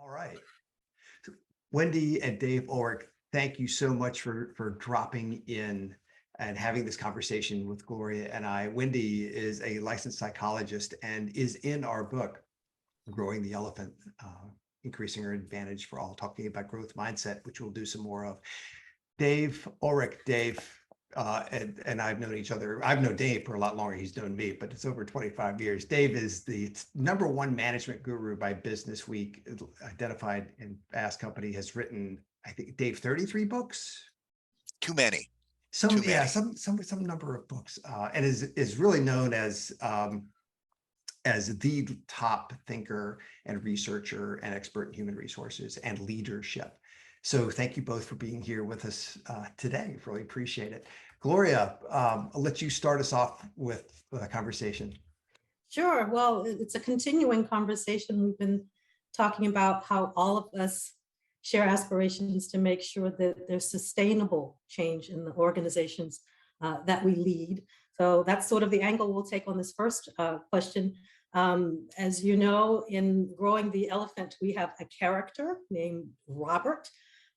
All right. So, Wendy and Dave Ulrich, thank you so much for dropping in and having this conversation with Gloria and I. Wendy is a licensed psychologist and is in our book, Growing the Elephant, Increasing Our Advantage for All, talking about growth mindset, which we'll do some more of. Dave Ulrich, Dave, and I've known each other. I've known Dave for a lot longer. He's known me, but it's over 25 years. Dave is the #1 management guru by Business Week, identified in Fast Company, has written, I think, Dave, 33 books. Too many. Some, Too yeah, many. some number of books, and is really known as the top thinker and researcher and expert in human resources and leadership. So thank you both for being here with us today. Really appreciate it. Gloria, I'll let you start us off with a conversation. Sure. Well, it's a continuing conversation. We've been talking about how all of us share aspirations to make sure that there's sustainable change in the organizations that we lead. So that's sort of the angle we'll take on this first question. As you know, in Growing the Elephant, we have a character named Robert,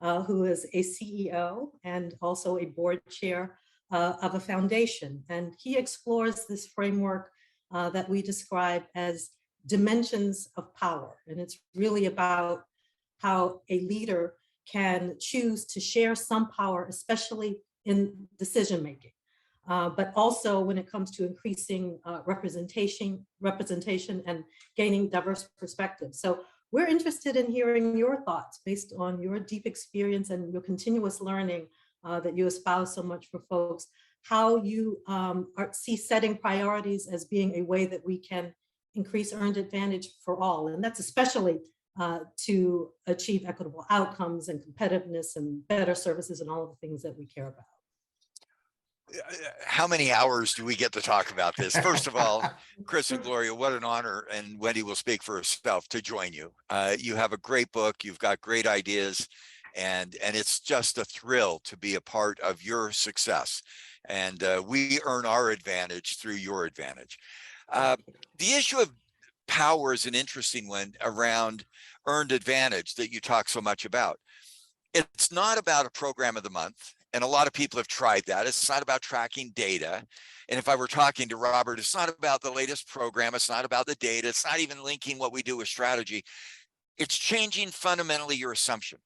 who is a CEO and also a board chair of a foundation. And he explores this framework that we describe as dimensions of power. And it's really about how a leader can choose to share some power, especially in decision making. But also when it comes to increasing representation and gaining diverse perspectives. So we're interested in hearing your thoughts based on your deep experience and your continuous learning that you espouse so much for folks, how you see setting priorities as being a way that we can increase earned advantage for all. And that's especially to achieve equitable outcomes and competitiveness and better services and all of the things that we care about. How many hours do we get to talk about this? First of all, Chris and Gloria, what an honor, and Wendy will speak for herself, to join you. You have a great book, you've got great ideas, and it's just a thrill to be a part of your success. And we earn our advantage through your advantage. The issue of power is an interesting one around earned advantage that you talk so much about. It's not about a program of the month. And a lot of people have tried that. It's not about tracking data. And if I were talking to Robert, it's not about the latest program. It's not about the data. It's not even linking what we do with strategy. It's changing fundamentally your assumption.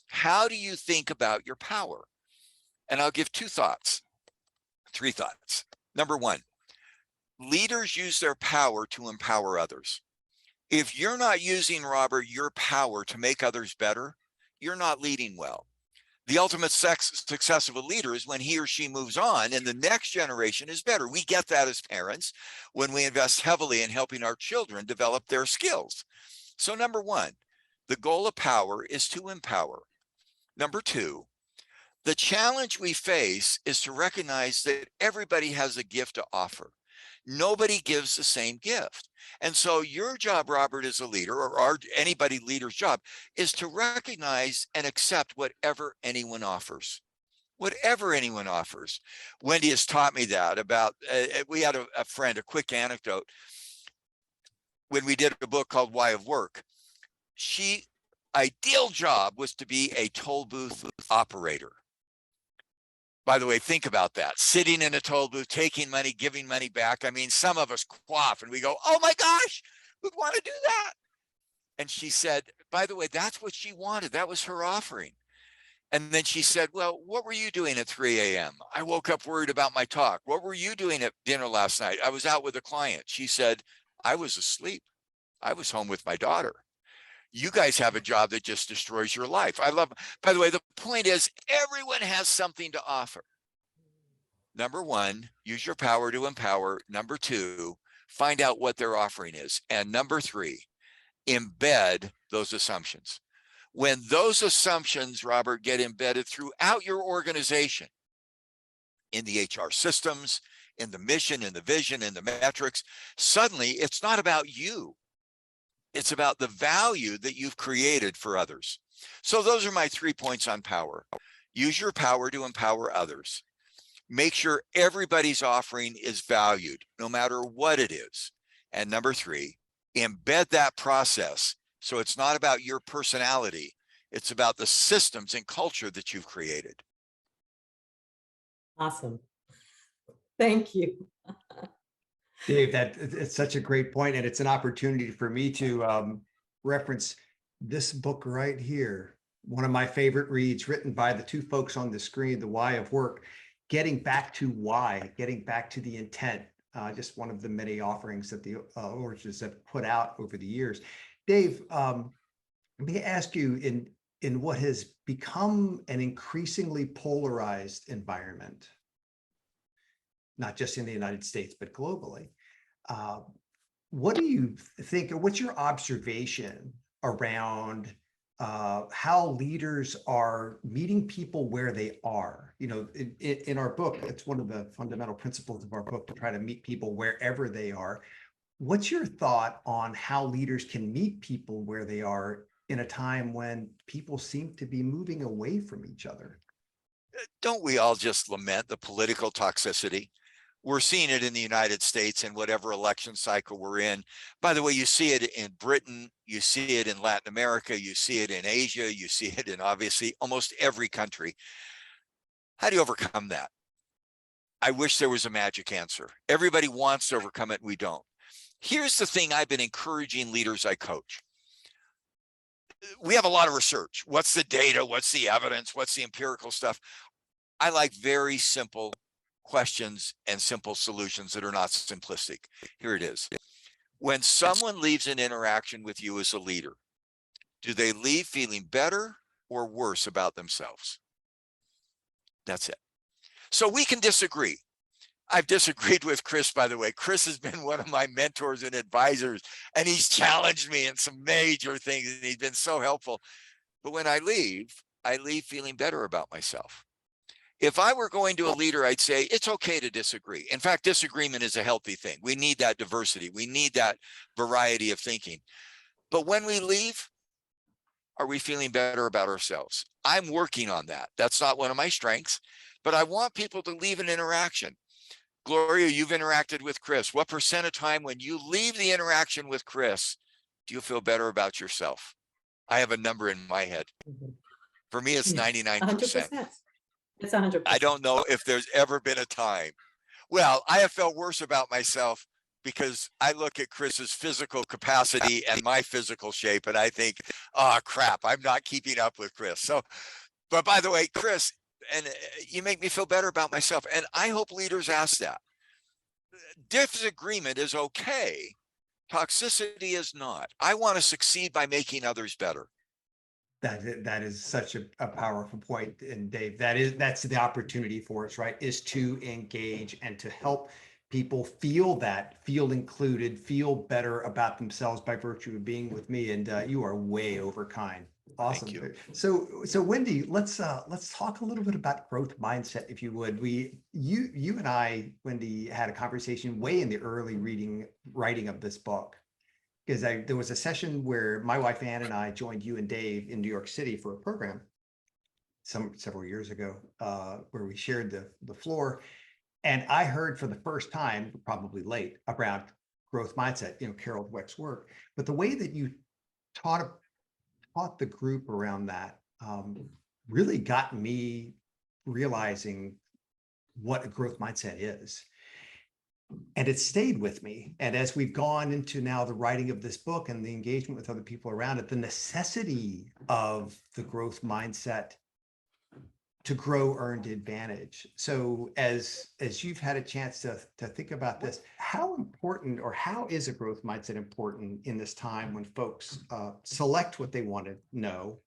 How do you think about your power? And I'll give 3 thoughts. Number 1, leaders use their power to empower others. If you're not using, Robert, your power to make others better, you're not leading well. The ultimate success of a leader is when he or she moves on and the next generation is better. We get that as parents when we invest heavily in helping our children develop their skills. So number 1, the goal of power is to empower. Number 2, the challenge we face is to recognize that everybody has a gift to offer. Nobody gives the same gift. And so your job, Robert, as a leader, or anybody leader's job, is to recognize and accept whatever anyone offers. Whatever anyone offers. Wendy has taught me that about, we had a friend, a quick anecdote. When we did a book called Why of Work, she ideal job was to be a toll booth operator. By the way, think about that. Sitting in a toll booth, taking money, giving money back. I mean, some of us quaff and we go, oh my gosh, who'd want to do that? And she said, by the way, that's what she wanted. That was her offering. And then she said, well, what were you doing at 3 a.m.? I woke up worried about my talk. What were you doing at dinner last night? I was out with a client. She said, I was asleep. I was home with my daughter. You guys have a job that just destroys your life. I love, by the way, the point is everyone has something to offer. Number 1, use your power to empower. Number 2, find out what their offering is. And number 3, embed those assumptions. When those assumptions, Robert, get embedded throughout your organization, in the HR systems, in the mission, in the vision, in the metrics, suddenly it's not about you. It's about the value that you've created for others. So those are my 3 points on power. Use your power to empower others. Make sure everybody's offering is valued, no matter what it is. And number 3, embed that process So it's not about your personality. It's about the systems and culture that you've created. Awesome. Thank you. Dave, it's such a great point, and it's an opportunity for me to reference this book right here. One of my favorite reads, written by the two folks on the screen, The Why of Work, Getting Back to Why, Getting Back to the Intent. Just one of the many offerings that the Ulriches have put out over the years. Dave, let me ask you, in what has become an increasingly polarized environment, not just in the United States, but globally, what do you think, or what's your observation around how leaders are meeting people where they are? You know, in our book, it's one of the fundamental principles of our book to try to meet people wherever they are. What's your thought on how leaders can meet people where they are in a time when people seem to be moving away from each other? Don't we all just lament the political toxicity? We're seeing it in the United States in whatever election cycle we're in. By the way, you see it in Britain, you see it in Latin America, you see it in Asia, you see it in obviously almost every country. How do you overcome that? I wish there was a magic answer. Everybody wants to overcome it, we don't. Here's the thing I've been encouraging leaders I coach. We have a lot of research. What's the data? What's the evidence? What's the empirical stuff? I like very simple questions and simple solutions that are not simplistic. Here it is. When someone leaves an interaction with you as a leader, do they leave feeling better or worse about themselves? That's it. So we can disagree. I've disagreed with Chris, by the way. Chris has been one of my mentors and advisors, and he's challenged me in some major things, and he's been so helpful. But when I leave feeling better about myself. If I were going to a leader, I'd say it's okay to disagree. In fact, disagreement is a healthy thing. We need that diversity. We need that variety of thinking. But when we leave, are we feeling better about ourselves? I'm working on that. That's not one of my strengths, but I want people to leave an interaction. Gloria, you've interacted with Chris. What percent of time when you leave the interaction with Chris, do you feel better about yourself? I have a number in my head. For me, it's 99%. 100%. It's 100%. I don't know if there's ever been a time. Well, I have felt worse about myself because I look at Chris's physical capacity and my physical shape, and I think, oh, crap, I'm not keeping up with Chris. So, but by the way, Chris, and you make me feel better about myself. And I hope leaders ask that. Disagreement is okay. Toxicity is not. I want to succeed by making others better. That is such a powerful point. And Dave, that's the opportunity for us, right? Is to engage and to help people feel included, feel better about themselves by virtue of being with me. And you are way over kind. Awesome. Thank you. So Wendy, let's talk a little bit about growth mindset, if you would. You and I, Wendy, had a conversation way in the early writing of this book. Because there was a session where my wife Ann and I joined you and Dave in New York City for a program several years ago, where we shared the floor, and I heard for the first time, probably late, about growth mindset, Carol Dweck's work. But the way that you taught the group around that really got me realizing what a growth mindset is. And it stayed with me. And as we've gone into now the writing of this book and the engagement with other people around it, the necessity of the growth mindset to grow earned advantage. So as you've had a chance to think about this, how important, or how is a growth mindset important in this time when folks select what they want to know,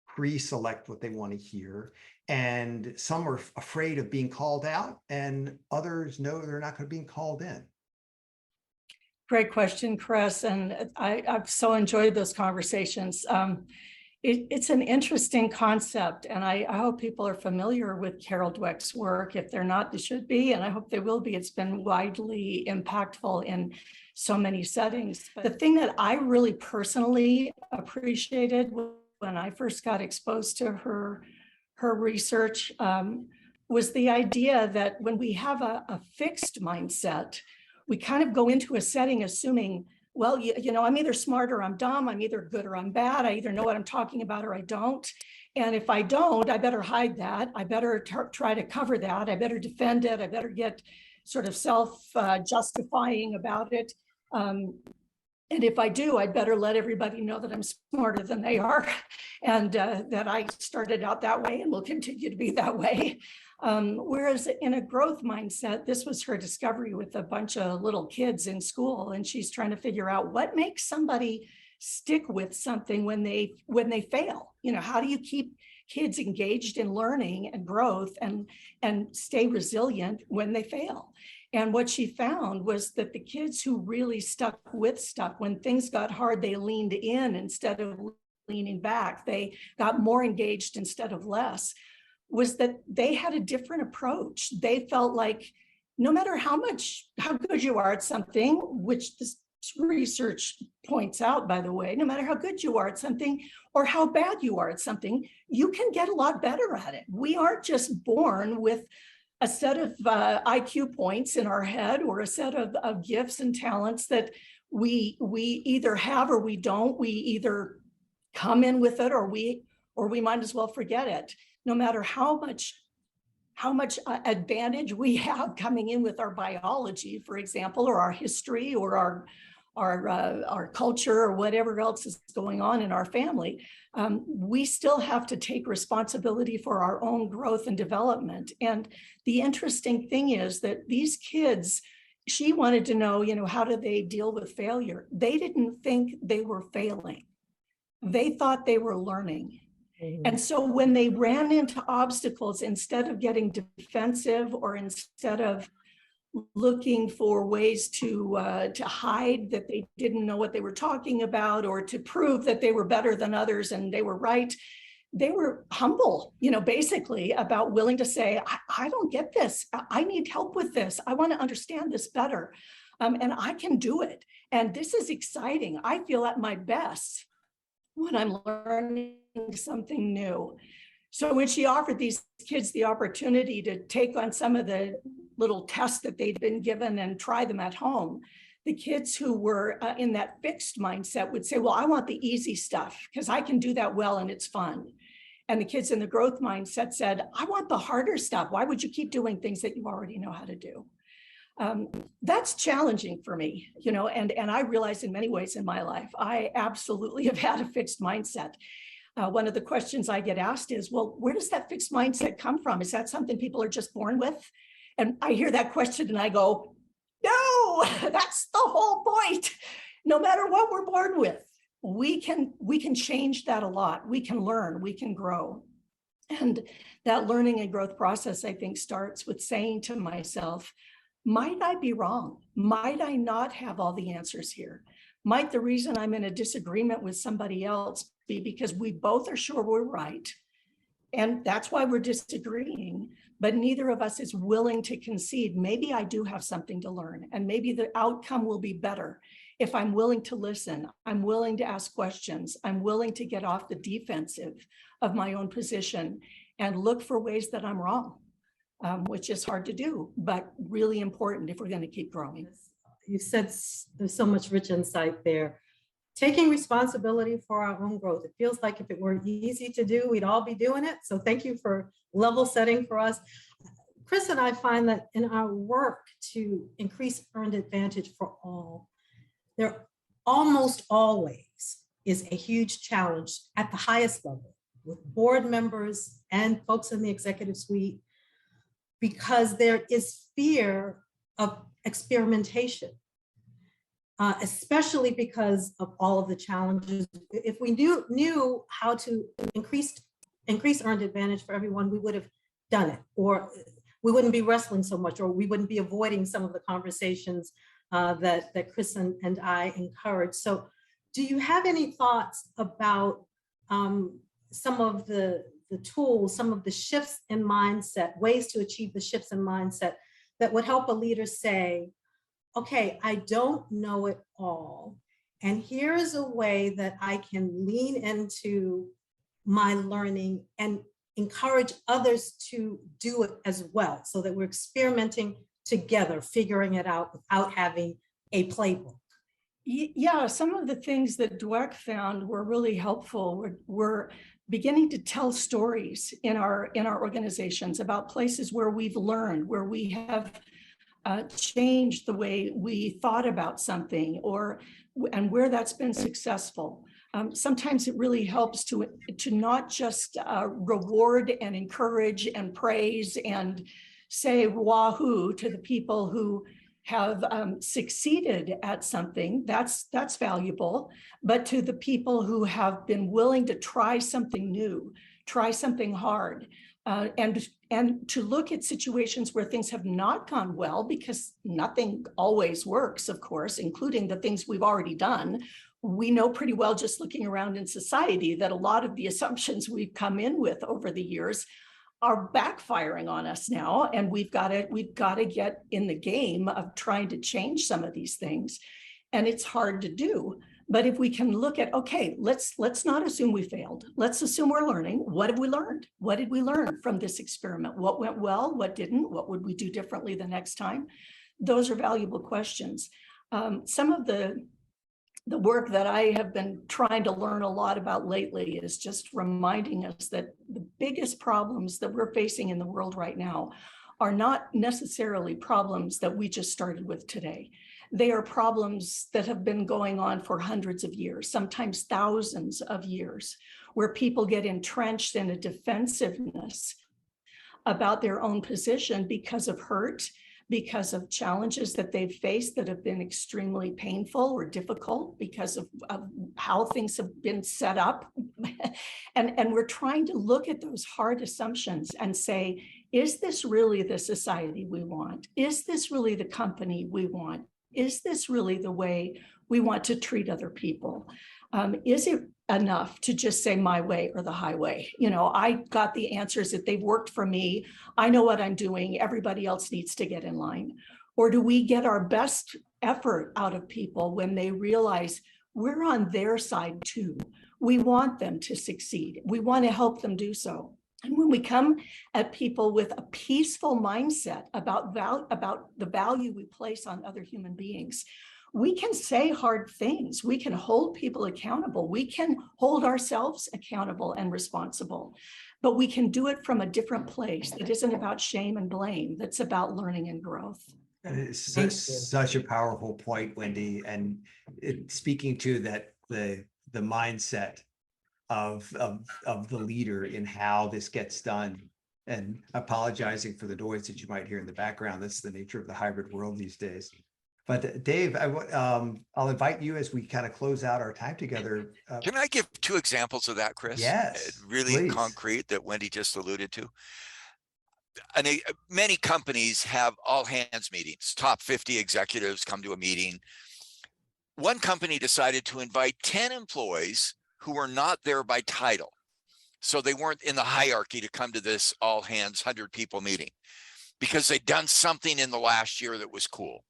pre-select what they want to hear, and some are afraid of being called out and others know they're not going to be called in? Great question, Chris. And I've so enjoyed those conversations. It's an interesting concept, and I hope people are familiar with Carol Dweck's work. If they're not, they should be, and I hope they will be. It's been widely impactful in so many settings. But the thing that I really personally appreciated when I first got exposed to her research was the idea that when we have a fixed mindset, we kind of go into a setting assuming well, you know, I'm either smart or I'm dumb. I'm either good or I'm bad. I either know what I'm talking about or I don't. And if I don't, I better hide that. I better try to cover that. I better defend it. I better get sort of self-justifying about it. And if I do, I'd better let everybody know that I'm smarter than they are, and that I started out that way and will continue to be that way. Whereas in a growth mindset, this was her discovery with a bunch of little kids in school, and she's trying to figure out what makes somebody stick with something when they fail. You know, how do you keep kids engaged in learning and growth and stay resilient when they fail? And what she found was that the kids who really stuck with stuff, when things got hard, they leaned in instead of leaning back. They got more engaged instead of less, was that they had a different approach. They felt like no matter how good you are at something, which this research points out, by the way, no matter how good you are at something or how bad you are at something, you can get a lot better at it. We aren't just born with a set of IQ points in our head or a set of gifts and talents that we either have or we don't. We either come in with it or we might as well forget it. No matter how much advantage we have coming in with our biology, for example, or our history or our culture or whatever else is going on in our family, we still have to take responsibility for our own growth and development. And the interesting thing is that these kids, she wanted to know, you know, how do they deal with failure? They didn't think they were failing. They thought they were learning. And so when they ran into obstacles, instead of getting defensive or instead of looking for ways to hide that they didn't know what they were talking about or to prove that they were better than others and they were right, they were humble, you know, basically about willing to say, I don't get this. I need help with this. I want to understand this better. And I can do it. And this is exciting. I feel at my best when I'm learning something new. So when she offered these kids the opportunity to take on some of the little tests that they'd been given and try them at home, the kids who were in that fixed mindset would say, well, I want the easy stuff because I can do that well and it's fun. And the kids in the growth mindset said, I want the harder stuff. Why would you keep doing things that you already know how to do? That's challenging for me, you know, and I realize in many ways in my life, I absolutely have had a fixed mindset. One of the questions I get asked is, well, where does that fixed mindset come from? Is that something people are just born with? And I hear that question and I go, no, that's the whole point. No matter what we're born with, we can change that a lot. We can learn, we can grow. And that learning and growth process, I think, starts with saying to myself, might I be wrong? Might I not have all the answers here? Might the reason I'm in a disagreement with somebody else be because we both are sure we're right? And that's why we're disagreeing, but neither of us is willing to concede. Maybe I do have something to learn, and maybe the outcome will be better if I'm willing to listen. I'm willing to ask questions. I'm willing to get off the defensive of my own position and look for ways that I'm wrong. Which is hard to do, but really important if we're going to keep growing. You said there's so much rich insight there. Taking responsibility for our own growth. It feels like if it were easy to do, we'd all be doing it. So thank you for level setting for us. Chris and I find that in our work to increase earned advantage for all, there almost always is a huge challenge at the highest level with board members and folks in the executive suite, because there is fear of experimentation, especially because of all of the challenges. If we knew how to increase earned advantage for everyone, we would have done it, or we wouldn't be wrestling so much, or we wouldn't be avoiding some of the conversations that Chris and I encourage. So do you have any thoughts about some of the tools, some of the shifts in mindset, ways to achieve the shifts in mindset that would help a leader say, okay, I don't know it all. And here's a way that I can lean into my learning and encourage others to do it as well, so that we're experimenting together, figuring it out without having a playbook. Yeah, some of the things that Dweck found were really helpful. We're beginning to tell stories in our organizations about places where we've learned, where we have changed the way we thought about something, and where that's been successful. Sometimes it really helps to not just reward and encourage and praise and say wahoo to the people who have succeeded at something. That's valuable. But to the people who have been willing to try something new, try something hard, and to look at situations where things have not gone well, because nothing always works, of course, including the things we've already done. We know pretty well, just looking around in society, that a lot of the assumptions we've come in with over the years are backfiring on us now, and we've got to get in the game of trying to change some of these things, and it's hard to do. But if we can look at, okay, let's not assume we failed. Let's assume we're learning. What have we learned? What did we learn from this experiment? What went well? What didn't? What would we do differently the next time? Those are valuable questions. Some of the work that I have been trying to learn a lot about lately is just reminding us that the biggest problems that we're facing in the world right now are not necessarily problems that we just started with today. They are problems that have been going on for hundreds of years, sometimes thousands of years, where people get entrenched in a defensiveness about their own position because of hurt, because of challenges that they've faced that have been extremely painful or difficult because of how things have been set up. And we're trying to look at those hard assumptions and say, is this really the society we want? Is this really the company we want? Is this really the way we want to treat other people? Is it enough to just say my way or the highway? You know, I got the answers that they've worked for me. I know what I'm doing. Everybody else needs to get in line. Or do we get our best effort out of people when they realize we're on their side too? We want them to succeed. We want to help them do so. And when we come at people with a peaceful mindset about the value we place on other human beings, we can say hard things. We can hold people accountable. We can hold ourselves accountable and responsible, but we can do it from a different place that isn't about shame and blame, that's about learning and growth. That is such a powerful point, Wendy. And speaking to that, the mindset of the leader in how this gets done, and apologizing for the noise that you might hear in the background. That's the nature of the hybrid world these days. But Dave, I'll invite you as we kind of close out our time together. Can I give two examples of that, Chris? Yes, really please. concrete that Wendy just alluded to. And many companies have all hands meetings. Top 50 executives come to a meeting. One company decided to invite 10 employees who were not there by title. So they weren't in the hierarchy to come to this all hands 100 people meeting because they'd done something in the last year that was cool.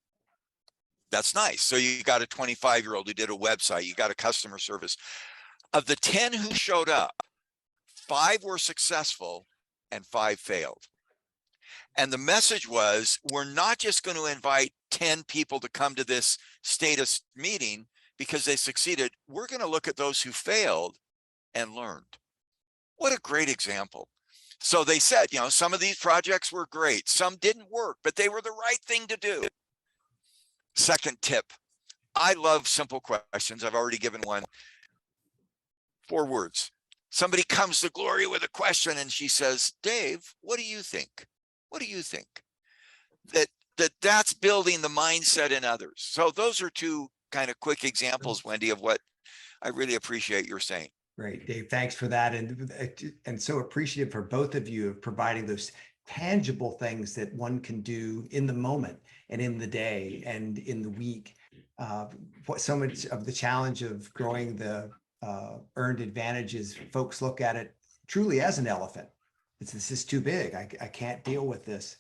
That's nice. So you got a 25-year-old who did a website, you got a customer service. Of the 10 who showed up, 5 were successful and 5 failed. And the message was, we're not just going to invite 10 people to come to this status meeting because they succeeded. We're going to look at those who failed and learned. What a great example. So they said, you know, some of these projects were great. Some didn't work, but they were the right thing to do. Second tip, I love simple questions. I've already given one. 4 words. Somebody comes to Gloria with a question and she says, Dave, what do you think? What do you think? That's building the mindset in others. So those are 2 kind of quick examples, Wendy, of what I really appreciate you're saying. Great, Dave. Thanks for that. And so appreciative for both of you of providing those tangible things that one can do in the moment and in the day and in the week. What so much of the challenge of growing the earned advantages, folks look at it truly as an elephant. This is too big. I can't deal with this,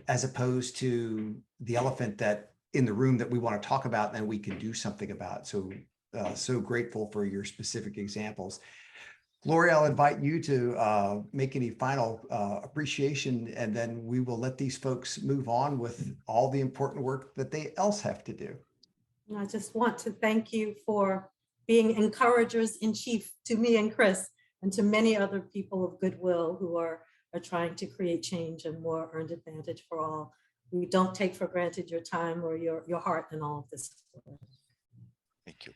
as opposed to the elephant that in the room that we want to talk about and we can do something about. So so grateful for your specific examples. Gloria, I'll invite you to make any final appreciation, and then we will let these folks move on with all the important work that they else have to do. And I just want to thank you for being encouragers in chief to me and Chris and to many other people of goodwill who are trying to create change and more earned advantage for all. We don't take for granted your time or your heart in all of this. Thank you.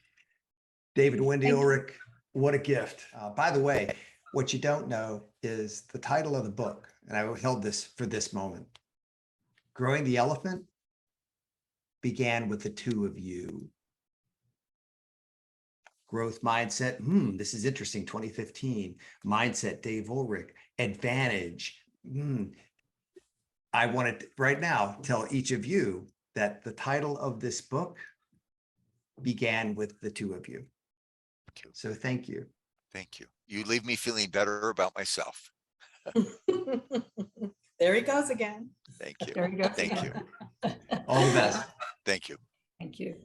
David and Wendy Thank you. Ulrich, what a gift. By the way, what you don't know is the title of the book, and I held this for this moment. Growing the Elephant began with the two of you. Growth mindset, this is interesting, 2015. Mindset, Dave Ulrich. Advantage, I want to right now tell each of you that the title of this book began with the two of you. Thank you. So thank you. Thank you. You leave me feeling better about myself. There he goes again. Thank you. There you go. Thank you. All the best. Thank you. Thank you.